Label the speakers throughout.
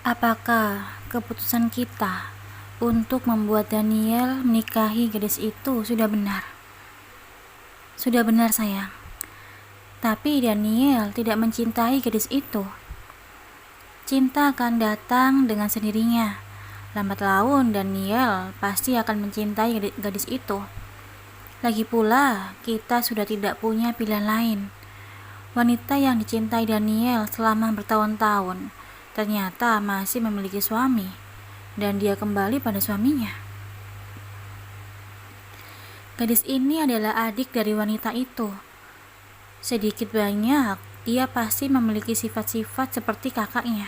Speaker 1: Apakah keputusan kita untuk membuat Daniel menikahi gadis itu sudah benar? Sudah benar, sayang. Tapi Daniel tidak mencintai gadis itu. Cinta akan datang dengan sendirinya. Lambat laun Daniel pasti akan mencintai gadis itu. Lagi pula, kita sudah tidak punya pilihan lain. Wanita yang dicintai Daniel selama bertahun-tahun ternyata masih memiliki suami, dan dia kembali pada suaminya. Gadis ini adalah adik dari wanita itu. Sedikit banyak, dia pasti memiliki sifat-sifat seperti kakaknya.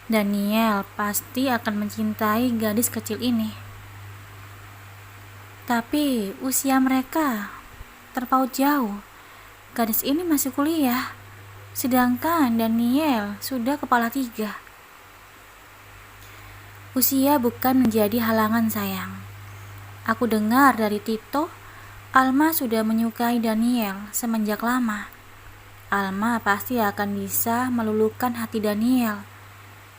Speaker 1: Daniel pasti akan mencintai gadis kecil ini. Tapi usia mereka terpaut jauh. Gadis ini masih kuliah, sedangkan Daniel sudah kepala 3. Usia bukan menjadi halangan, sayang. Aku dengar dari Tito, Alma sudah menyukai Daniel semenjak lama. Alma pasti akan bisa meluluhkan hati Daniel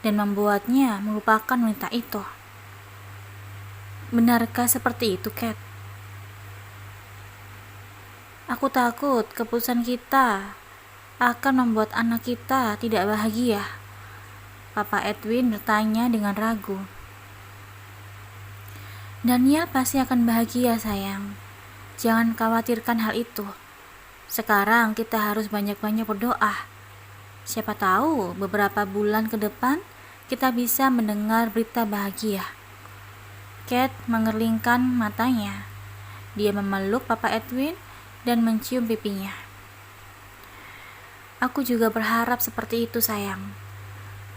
Speaker 1: dan membuatnya melupakan wanita itu. Benarkah seperti itu, Kat? Aku takut keputusan kita akan membuat anak kita tidak bahagia. Papa Edwin bertanya dengan ragu. Daniel pasti akan bahagia, sayang. Jangan khawatirkan hal itu. Sekarang kita harus banyak-banyak berdoa. Siapa tahu beberapa bulan ke depan kita bisa mendengar berita bahagia. Kat mengerlingkan matanya. Dia memeluk Papa Edwin dan mencium pipinya. Aku juga berharap seperti itu, sayang.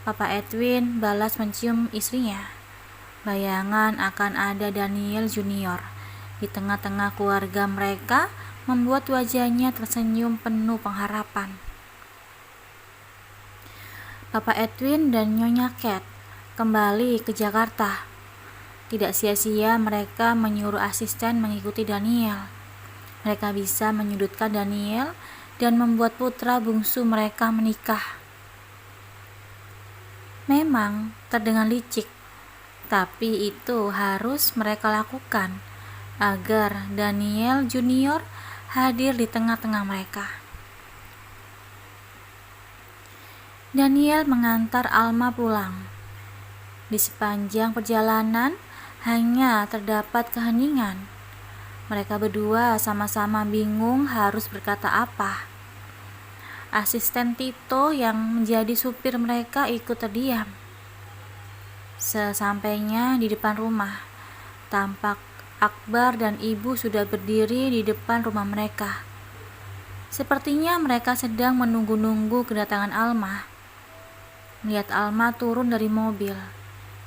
Speaker 1: Papa Edwin balas mencium istrinya. Bayangan akan ada Daniel Junior di tengah-tengah keluarga mereka membuat wajahnya tersenyum penuh pengharapan. Papa Edwin dan Nyonya Kat kembali ke Jakarta. Tidak sia-sia mereka menyuruh asisten mengikuti Daniel. Mereka bisa menyudutkan Daniel dan membuat putra bungsu mereka menikah. Memang terdengar licik, tapi itu harus mereka lakukan agar Daniel Junior hadir di tengah-tengah mereka. Daniel mengantar Alma pulang. Di sepanjang perjalanan hanya terdapat keheningan. Mereka berdua sama-sama bingung harus berkata apa. Asisten Tito yang menjadi supir mereka ikut terdiam. Sesampainya di depan rumah, tampak Akbar dan ibu sudah berdiri di depan rumah mereka. Sepertinya mereka sedang menunggu-nunggu kedatangan Alma. Melihat Alma turun dari mobil,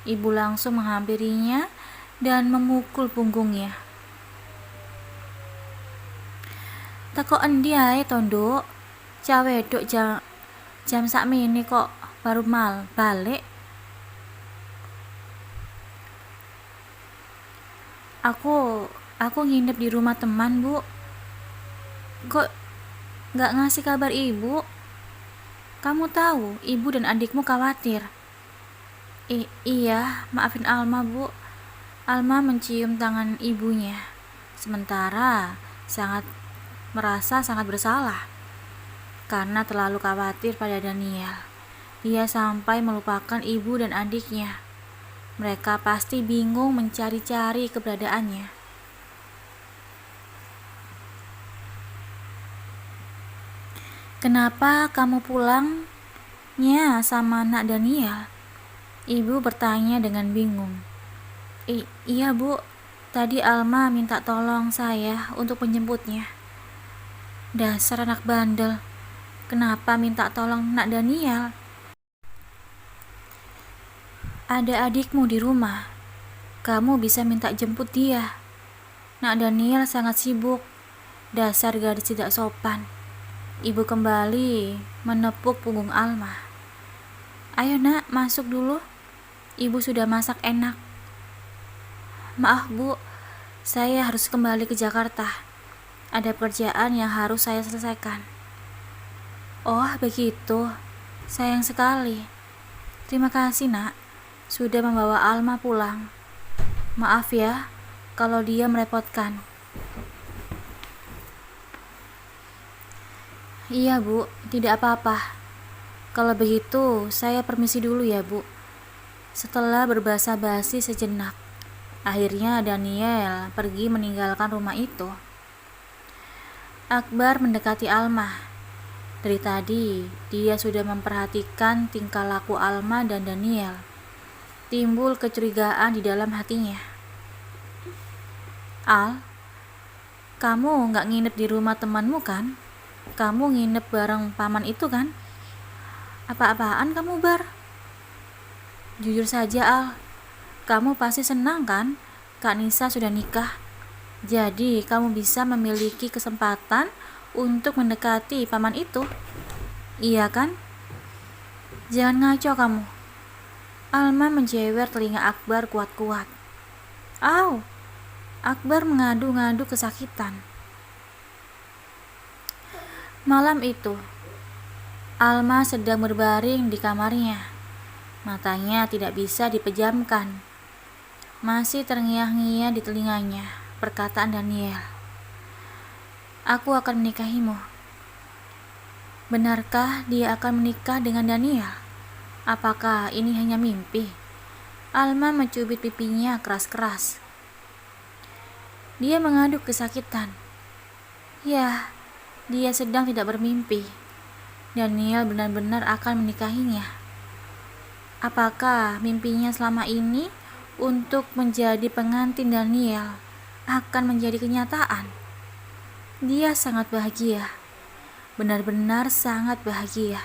Speaker 1: ibu langsung menghampirinya dan memukul punggungnya. Teko endi ae to, Nduk? Cah wedok jam sakmene kok baru balik. Aku nginep di rumah teman, Bu. Kok gak ngasih kabar ibu? Kamu tahu, ibu dan adikmu khawatir. Iya, maafin Alma, Bu. Alma mencium tangan ibunya, sementara merasa sangat bersalah karena terlalu khawatir pada Daniel. Dia sampai melupakan ibu dan adiknya. Mereka pasti bingung mencari-cari keberadaannya. Kenapa kamu pulangnya sama anak Daniel? Ibu bertanya dengan bingung. Iya, Bu. Tadi Alma minta tolong saya untuk menjemputnya. Dasar anak bandel. Kenapa minta tolong nak Daniel? Ada adikmu di rumah. Kamu bisa minta jemput dia. Nak Daniel sangat sibuk. Dasar gadis tidak sopan. Ibu kembali menepuk punggung Alma. Ayo nak, masuk dulu. Ibu sudah masak enak. Maaf bu, saya harus kembali ke Jakarta. Ada pekerjaan yang harus saya selesaikan. Oh begitu, sayang sekali. Terima kasih nak, sudah membawa Alma pulang. Maaf ya, kalau dia merepotkan. Iya bu, tidak apa-apa. Kalau begitu, saya permisi dulu ya bu. Setelah berbasa-basi sejenak, akhirnya Daniel pergi meninggalkan rumah itu. Akbar mendekati Alma. Dari tadi, dia sudah memperhatikan tingkah laku Alma dan Daniel. Timbul kecurigaan di dalam hatinya. Al, kamu gak nginep di rumah temanmu kan? Kamu nginep bareng paman itu kan? Apa-apaan kamu Bar? Jujur saja Al, kamu pasti senang kan Kak Nisa sudah nikah. Jadi kamu bisa memiliki kesempatan untuk mendekati paman itu. Iya kan? Jangan ngaco kamu. Alma menjewer telinga Akbar kuat-kuat. Au! Akbar mengadu-ngadu kesakitan. Malam itu, Alma sedang berbaring di kamarnya. Matanya tidak bisa dipejamkan. Masih terngiang-ngiang di telinganya perkataan Daniel. Aku akan menikahimu. Benarkah dia akan menikah dengan Daniel? Apakah ini hanya mimpi? Alma mencubit pipinya keras-keras. Dia mengaduk kesakitan. Ya, dia sedang tidak bermimpi. Daniel benar-benar akan menikahinya. Apakah mimpinya selama ini untuk menjadi pengantin Daniel akan menjadi kenyataan? Dia sangat bahagia, benar-benar sangat bahagia.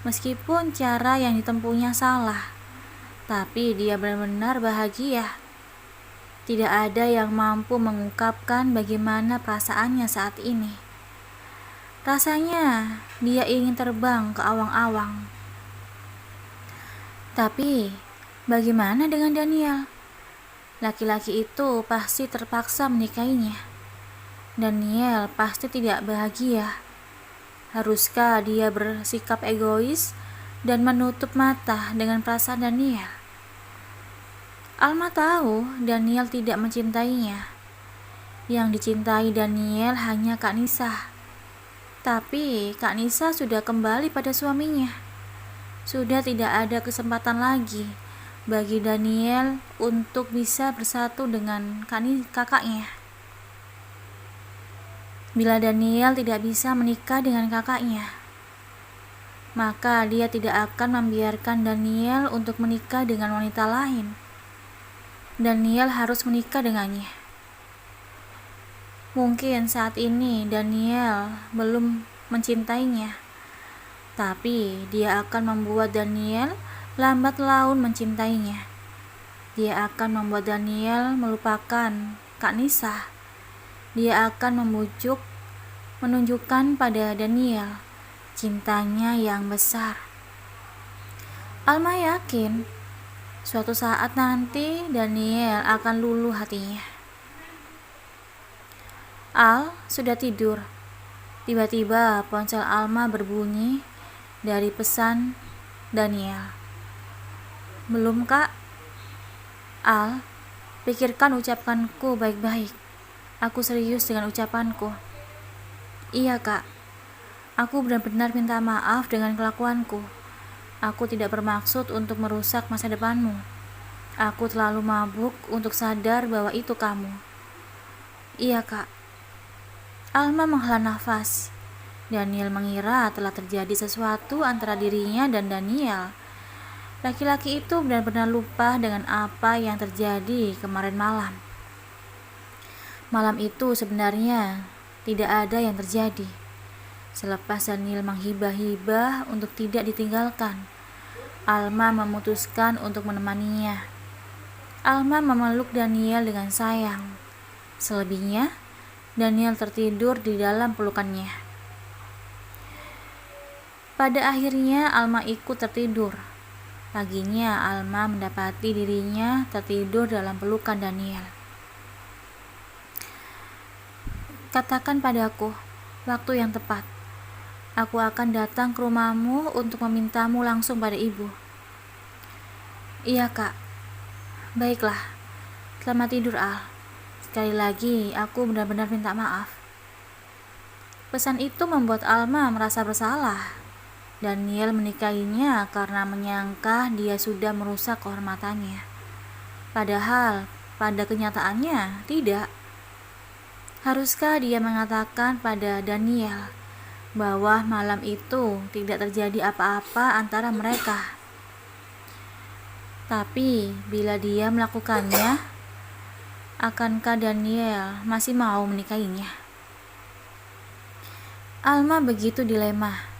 Speaker 1: Meskipun cara yang ditempuhnya salah, tapi dia benar-benar bahagia. Tidak ada yang mampu mengungkapkan bagaimana perasaannya saat ini. Rasanya dia ingin terbang ke awang-awang. Tapi bagaimana dengan Daniel? Laki-laki itu pasti terpaksa menikahinya. Daniel pasti tidak bahagia. Haruskah dia bersikap egois dan menutup mata dengan perasaan Daniel? Alma tahu Daniel tidak mencintainya. Yang dicintai Daniel hanya Kak Nisa. Tapi Kak Nisa sudah kembali pada suaminya. Sudah tidak ada kesempatan lagi bagi Daniel untuk bisa bersatu dengan kakaknya. Bila Daniel tidak bisa menikah dengan kakaknya, maka dia tidak akan membiarkan Daniel untuk menikah dengan wanita lain. Daniel harus menikah dengannya. Mungkin saat ini Daniel belum mencintainya, tapi dia akan membuat Daniel lambat laun mencintainya. Dia akan membuat Daniel melupakan Kak Nisa. Dia akan menunjukkan pada Daniel cintanya yang besar. Alma yakin suatu saat nanti Daniel akan luluh hatinya. Al sudah tidur. Tiba-tiba ponsel Alma berbunyi dari pesan Daniel. Belum kak? Al, pikirkan ucapanku baik-baik. Aku serius dengan ucapanku. Iya kak, aku benar-benar minta maaf dengan kelakuanku. Aku tidak bermaksud untuk merusak masa depanmu. Aku terlalu mabuk untuk sadar bahwa itu kamu. Iya kak. Alma menghela nafas. Daniel mengira telah terjadi sesuatu antara dirinya dan Daniel. Laki-laki itu benar-benar lupa dengan apa yang terjadi kemarin malam. Malam itu sebenarnya tidak ada yang terjadi. Selepas Daniel menghibah-hibah untuk tidak ditinggalkan, Alma memutuskan untuk menemaninya. Alma memeluk Daniel dengan sayang. Selebihnya, Daniel tertidur di dalam pelukannya. Pada akhirnya Alma ikut tertidur. Paginya Alma mendapati dirinya tertidur dalam pelukan Daniel. Katakan padaku waktu yang tepat. Aku akan datang ke rumahmu untuk memintamu langsung pada ibu. Iya kak. Baiklah. Selamat tidur Al. Sekali lagi aku benar-benar minta maaf. Pesan itu membuat Alma merasa bersalah. Daniel menikahinya karena menyangka dia sudah merusak kehormatannya. Padahal pada kenyataannya tidak. Haruskah dia mengatakan pada Daniel bahwa malam itu tidak terjadi apa-apa antara mereka? Tapi bila dia melakukannya, akankah Daniel masih mau menikahinya? Alma begitu dilema.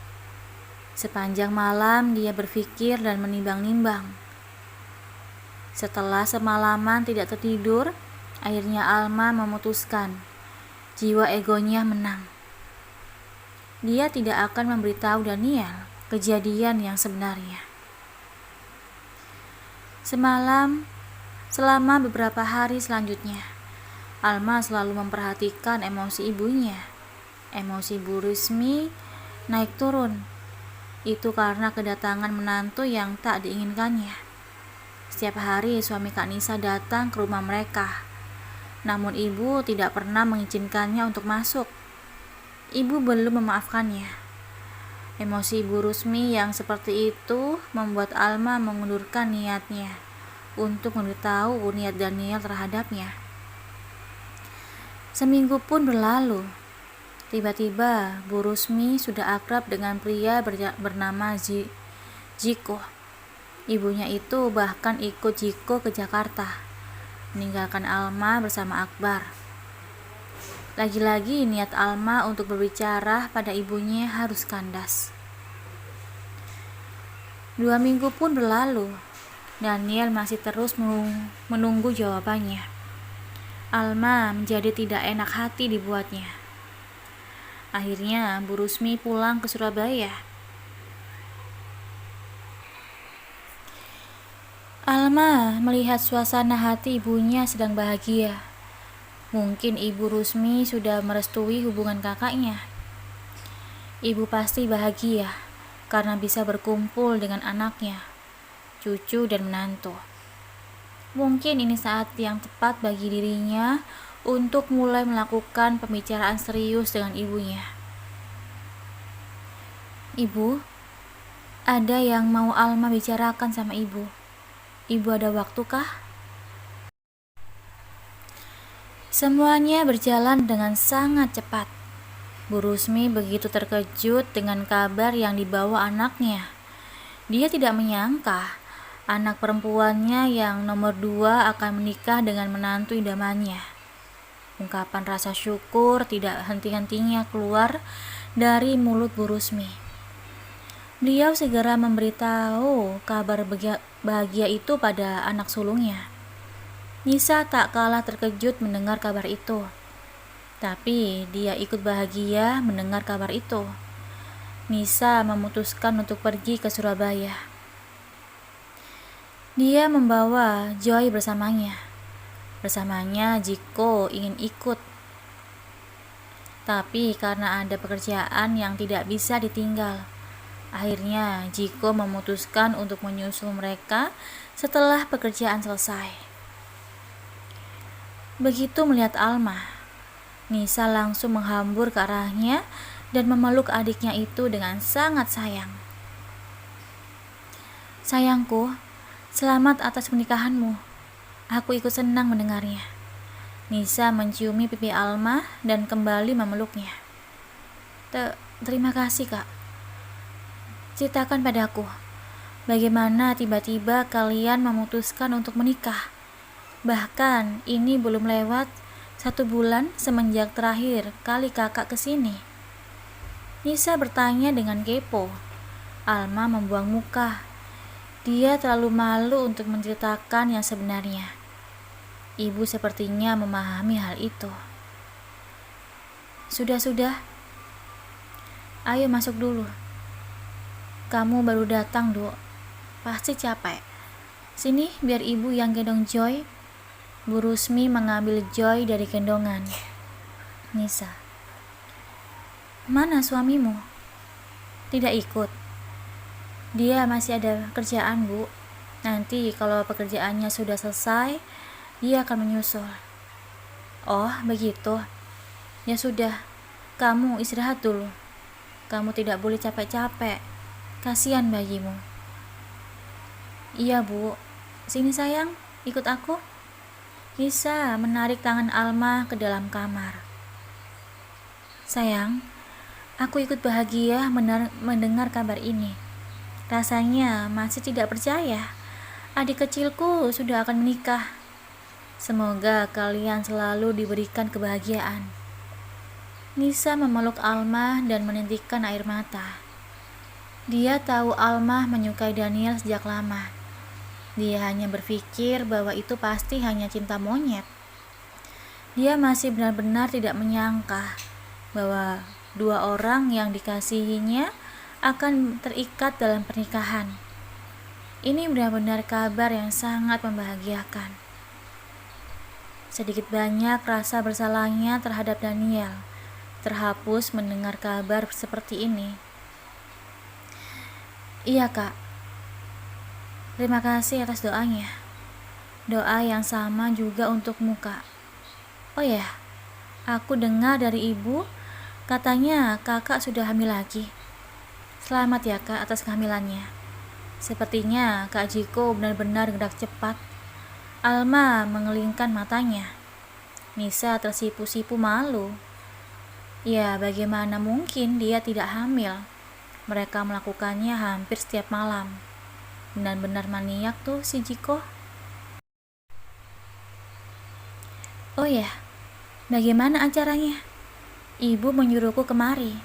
Speaker 1: Sepanjang malam dia berpikir dan menimbang-nimbang. Setelah semalaman tidak tertidur, akhirnya Alma memutuskan. Jiwa egonya menang. Dia tidak akan memberitahu Daniel kejadian yang sebenarnya. Selama beberapa hari selanjutnya, Alma selalu memperhatikan emosi ibunya. Emosi Bu Rusmi naik turun. Itu karena kedatangan menantu yang tak diinginkannya. Setiap hari suami Kak Nisa datang ke rumah mereka. Namun ibu tidak pernah mengizinkannya untuk masuk. Ibu belum memaafkannya. Emosi Ibu Rusmi yang seperti itu membuat Alma mengundurkan niatnya untuk memberitahu niat Daniel terhadapnya. Seminggu pun berlalu. Tiba-tiba Bu Rusmi sudah akrab dengan pria bernama Jiko. Ibunya itu bahkan ikut Jiko ke Jakarta, meninggalkan Alma bersama Akbar. Lagi-lagi niat Alma untuk berbicara pada ibunya harus kandas. 2 minggu pun berlalu. Daniel masih terus menunggu jawabannya. Alma menjadi tidak enak hati dibuatnya. Akhirnya Bu Rusmi pulang ke Surabaya. Alma melihat suasana hati ibunya sedang bahagia. Mungkin Ibu Rusmi sudah merestui hubungan kakaknya. Ibu pasti bahagia karena bisa berkumpul dengan anaknya, cucu dan menantu. Mungkin ini saat yang tepat bagi dirinya untuk mulai melakukan pembicaraan serius dengan ibunya. Ibu, ada yang mau Alma bicarakan sama ibu. Ibu ada waktu kah? Semuanya berjalan dengan sangat cepat. Bu Rusmi begitu terkejut dengan kabar yang dibawa anaknya. Dia tidak menyangka anak perempuannya yang nomor 2 akan menikah dengan menantu idamannya. Ungkapan rasa syukur tidak henti-hentinya keluar dari mulut Bu Rusmi. Beliau segera memberitahu kabar bahagia itu pada anak sulungnya. Nisa tak kalah terkejut mendengar kabar itu. Tapi dia ikut bahagia mendengar kabar itu. Nisa memutuskan untuk pergi ke Surabaya. Dia membawa Joy bersamanya. Bersamanya Jiko ingin ikut. Tapi karena ada pekerjaan yang tidak bisa ditinggal, akhirnya Jiko memutuskan untuk menyusul mereka setelah pekerjaan selesai. Begitu melihat Alma, Nisa langsung menghambur ke arahnya dan memeluk adiknya itu dengan sangat sayang. Sayangku, selamat atas pernikahanmu. Aku ikut senang mendengarnya. Nisa menciumi pipi Alma dan kembali memeluknya. Terima kasih kak. Ceritakan padaku, bagaimana tiba-tiba kalian memutuskan untuk menikah? Bahkan ini belum lewat 1 bulan semenjak terakhir kali kakak kesini. Nisa bertanya dengan kepo. Alma membuang muka. Dia terlalu malu untuk menceritakan yang sebenarnya. Ibu sepertinya memahami hal itu. Sudah, ayo masuk dulu. Kamu baru datang, Dok. Pasti capek. Sini, biar ibu yang gendong Joy. Bu Rusmi mengambil Joy dari gendongan Nisa. Mana suamimu? Tidak ikut. Dia masih ada kerjaan, Bu. Nanti kalau pekerjaannya sudah selesai, dia akan menyusul. Oh, begitu. Ya sudah, kamu istirahat dulu. Kamu tidak boleh capek-capek. Kasihan bayimu. Iya, Bu. Sini sayang, ikut aku. Nisa menarik tangan Alma ke dalam kamar. Sayang, aku ikut bahagia mendengar kabar ini. Rasanya masih tidak percaya. Adik kecilku sudah akan menikah. Semoga kalian selalu diberikan kebahagiaan. Nisa memeluk Alma dan menitikkan air mata. Dia tahu Alma menyukai Daniel sejak lama. Dia hanya berpikir bahwa itu pasti hanya cinta monyet. Dia masih benar-benar tidak menyangka bahwa dua orang yang dikasihinya akan terikat dalam pernikahan. Ini benar-benar kabar yang sangat membahagiakan. Sedikit banyak rasa bersalahnya terhadap Daniel terhapus mendengar kabar seperti ini. Iya, Kak. Terima kasih atas doanya. Doa yang sama juga untukmu, Kak. Oh ya, aku dengar dari ibu, katanya kakak sudah hamil lagi. Selamat ya, Kak, atas kehamilannya. Sepertinya Kak Jiko benar-benar gerak cepat. Alma mengelingkan matanya. Nisa tersipu-sipu malu. Ya, bagaimana mungkin dia tidak hamil? Mereka melakukannya hampir setiap malam. Benar-benar maniak tuh si Jiko. Oh ya, bagaimana acaranya? Ibu menyuruhku kemari.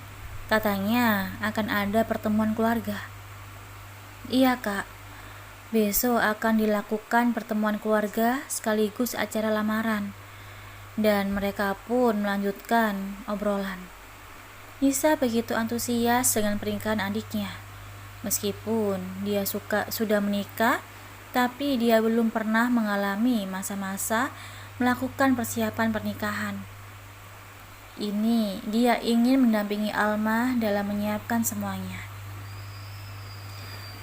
Speaker 1: Katanya akan ada pertemuan keluarga. Iya, Kak. Besok akan dilakukan pertemuan keluarga sekaligus acara lamaran. Dan mereka pun melanjutkan obrolan. Nisa begitu antusias dengan pernikahan adiknya. Meskipun dia sudah menikah, tapi dia belum pernah mengalami masa-masa melakukan persiapan pernikahan. Ini dia ingin mendampingi Alma dalam menyiapkan semuanya.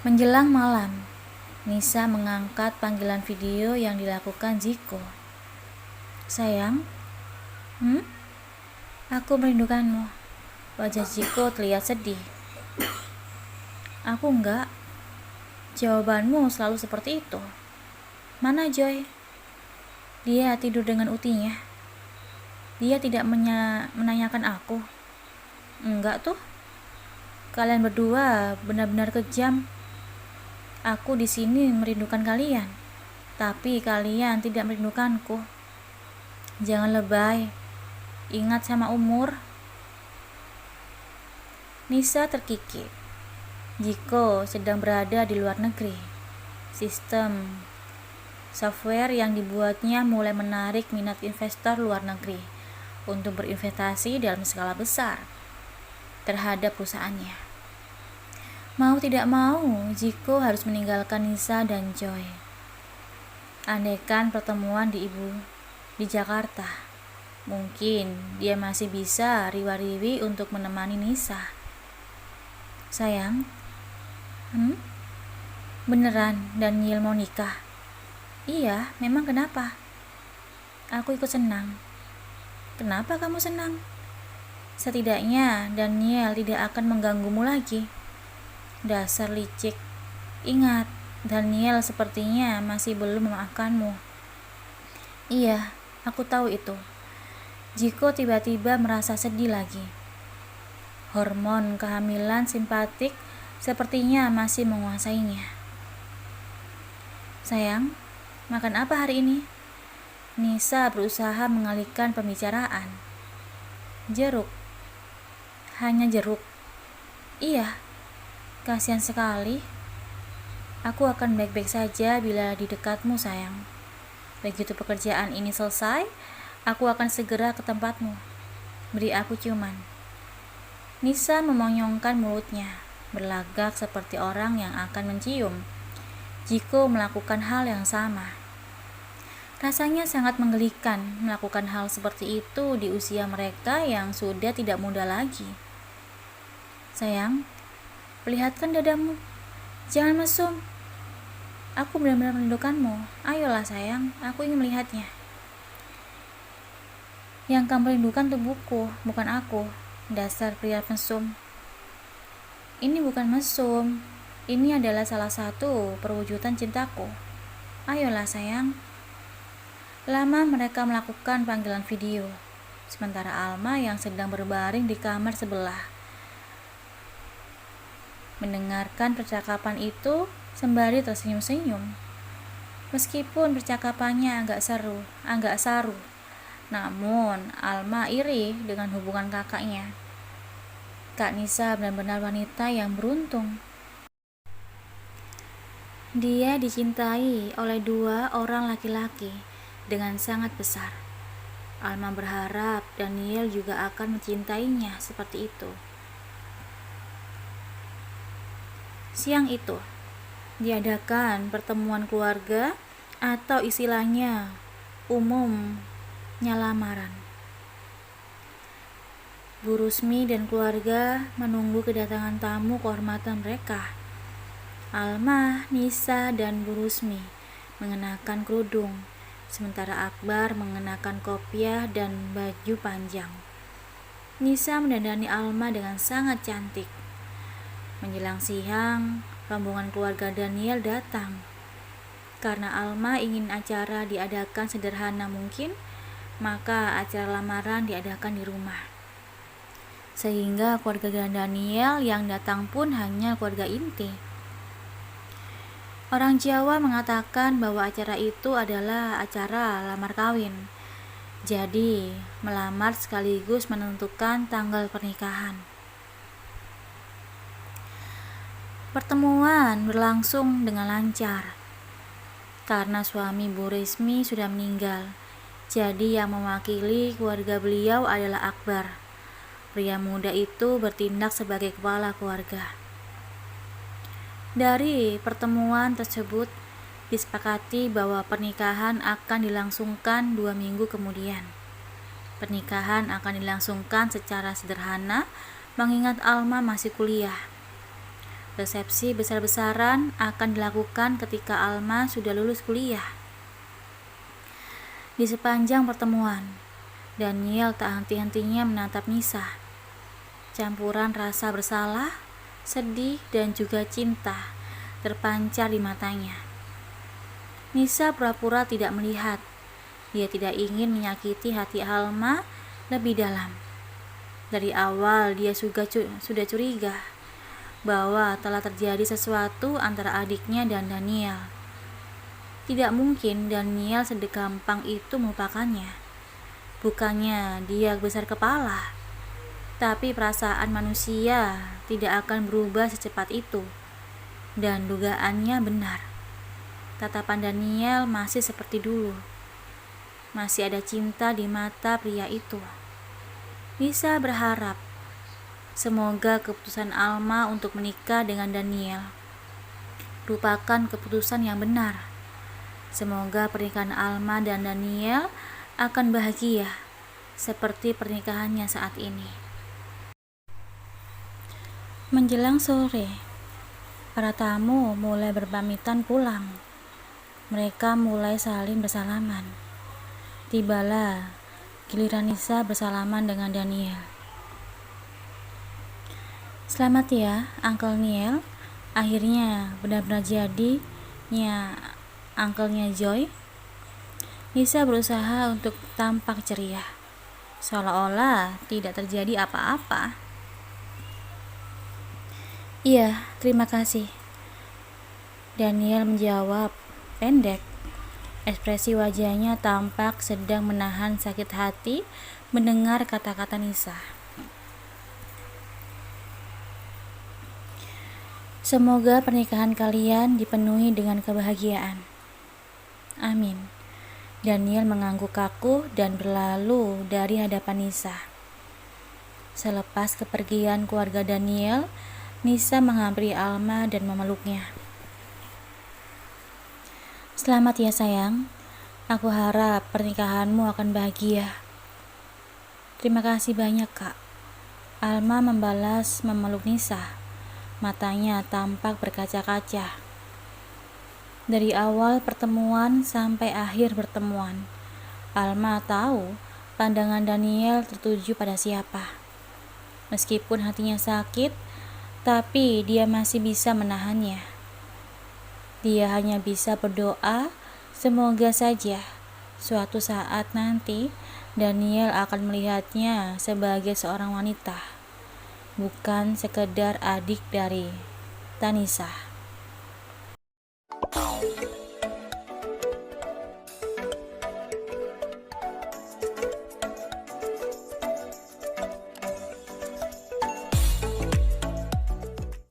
Speaker 1: Menjelang malam, Nisa mengangkat panggilan video yang dilakukan Jiko. Sayang, aku merindukanmu. Wajah Jiko terlihat sedih. Aku enggak. Jawabanmu selalu seperti itu. Mana Joy? Dia tidur dengan utinya. Dia tidak menanyakan aku. Enggak tuh. Kalian berdua benar-benar kejam. Aku di sini merindukan kalian, tapi kalian tidak merindukanku. Jangan lebay. Ingat sama umur. Nisa terkikik. Jiko sedang berada di luar negeri. Sistem software yang dibuatnya mulai menarik minat investor luar negeri untuk berinvestasi dalam skala besar terhadap perusahaannya. Mau tidak mau, Jiko harus meninggalkan Nisa dan Joy. Andaikan pertemuan di Jakarta, mungkin dia masih bisa riwa-riwi untuk menemani Nisa. Sayang, beneran Daniel mau nikah? Iya, memang kenapa? Aku ikut senang. Kenapa kamu senang? Setidaknya Daniel tidak akan mengganggumu lagi. Dasar licik. Ingat, Daniel sepertinya masih belum memaafkanmu. Iya, aku tahu itu. Jiko tiba-tiba merasa sedih lagi. Hormon kehamilan simpatik sepertinya masih menguasainya. Sayang, makan apa hari ini? Nisa berusaha mengalihkan pembicaraan. Jeruk. Hanya jeruk. Iya, kasihan sekali. Aku akan baik-baik saja bila di dekatmu, sayang. Begitu pekerjaan ini selesai, aku akan segera ke tempatmu. Beri aku ciuman. Nisa memonyongkan mulutnya, berlagak seperti orang yang akan mencium. Jiko melakukan hal yang sama. Rasanya sangat menggelikan melakukan hal seperti itu di usia mereka yang sudah tidak muda lagi. Sayang, perlihatkan dadamu. Jangan mesum. Aku benar-benar merindukanmu. Ayolah sayang, aku ingin melihatnya. Yang kamu rindukan tubuhku, bukan aku. Dasar pria mesum. Ini bukan mesum. Ini adalah salah satu perwujudan cintaku. Ayolah sayang. Lama mereka melakukan panggilan video, sementara Alma yang sedang berbaring di kamar sebelah mendengarkan percakapan itu sembari tersenyum-senyum. Meskipun percakapannya agak saru, namun Alma iri dengan hubungan kakaknya. Kak Nisa benar-benar wanita yang beruntung. Dia dicintai oleh 2 orang laki-laki dengan sangat besar. Alma berharap Daniel juga akan mencintainya seperti itu. Siang itu, diadakan pertemuan keluarga atau istilahnya umumnya lamaran. Bu Rusmi dan keluarga menunggu kedatangan tamu kehormatan mereka. Alma, Nisa, dan Bu Rusmi mengenakan kerudung, sementara Akbar mengenakan kopiah dan baju panjang. Nisa mendandani Alma dengan sangat cantik. Menjelang siang, rombongan keluarga Daniel datang. Karena Alma ingin acara diadakan sederhana mungkin, maka acara lamaran diadakan di rumah. Sehingga keluarga Daniel yang datang pun hanya keluarga inti. Orang Jawa mengatakan bahwa acara itu adalah acara lamar kawin. Jadi, melamar sekaligus menentukan tanggal pernikahan. Pertemuan berlangsung dengan lancar. Karena suami Bu Rismi sudah meninggal, jadi yang mewakili keluarga beliau adalah Akbar. Pria muda itu bertindak sebagai kepala keluarga. Dari pertemuan tersebut, disepakati bahwa pernikahan akan dilangsungkan 2 minggu kemudian. Pernikahan akan dilangsungkan secara sederhana, mengingat Alma masih kuliah. Resepsi besar-besaran akan dilakukan ketika Alma sudah lulus kuliah. Di sepanjang pertemuan, Daniel tak henti-hentinya menatap Nisa. Campuran rasa bersalah, sedih, dan juga cinta terpancar di matanya. Nisa pura-pura tidak melihat. Dia tidak ingin menyakiti hati Alma lebih dalam. Dari awal dia sudah curiga bahwa telah terjadi sesuatu antara adiknya dan Daniel. Tidak mungkin Daniel segampang itu melupakannya. Bukannya dia besar kepala, tapi perasaan manusia tidak akan berubah secepat itu. Dan dugaannya benar. Tatapan Daniel masih seperti dulu. Masih ada cinta di mata pria itu. Nisa berharap semoga keputusan Alma untuk menikah dengan Daniel merupakan keputusan yang benar. Semoga pernikahan Alma dan Daniel akan bahagia seperti pernikahannya saat ini. Menjelang sore, para tamu mulai berpamitan pulang. Mereka mulai saling bersalaman. Tibalah giliran Nisa bersalaman dengan Daniel. Selamat ya, Uncle Neil. Akhirnya benar-benar jadi Uncle-nya Joy. Nisa berusaha untuk tampak ceria, seolah-olah tidak terjadi apa-apa. Iya, terima kasih. Daniel menjawab pendek. Ekspresi wajahnya tampak sedang menahan sakit hati mendengar kata-kata Nisa. Semoga pernikahan kalian dipenuhi dengan kebahagiaan. Amin. Daniel mengangguk kaku dan berlalu dari hadapan Nisa. Selepas kepergian keluarga Daniel, Nisa menghampiri Alma dan memeluknya. Selamat ya sayang, aku harap pernikahanmu akan bahagia. Terima kasih banyak kak. Alma membalas memeluk Nisa. Matanya tampak berkaca-kaca. Dari awal pertemuan sampai akhir pertemuan, Alma tahu pandangan Daniel tertuju pada siapa. Meskipun hatinya sakit, tapi dia masih bisa menahannya. Dia hanya bisa berdoa, semoga saja suatu saat nanti Daniel akan melihatnya sebagai seorang wanita, bukan sekedar adik dari Tanisa.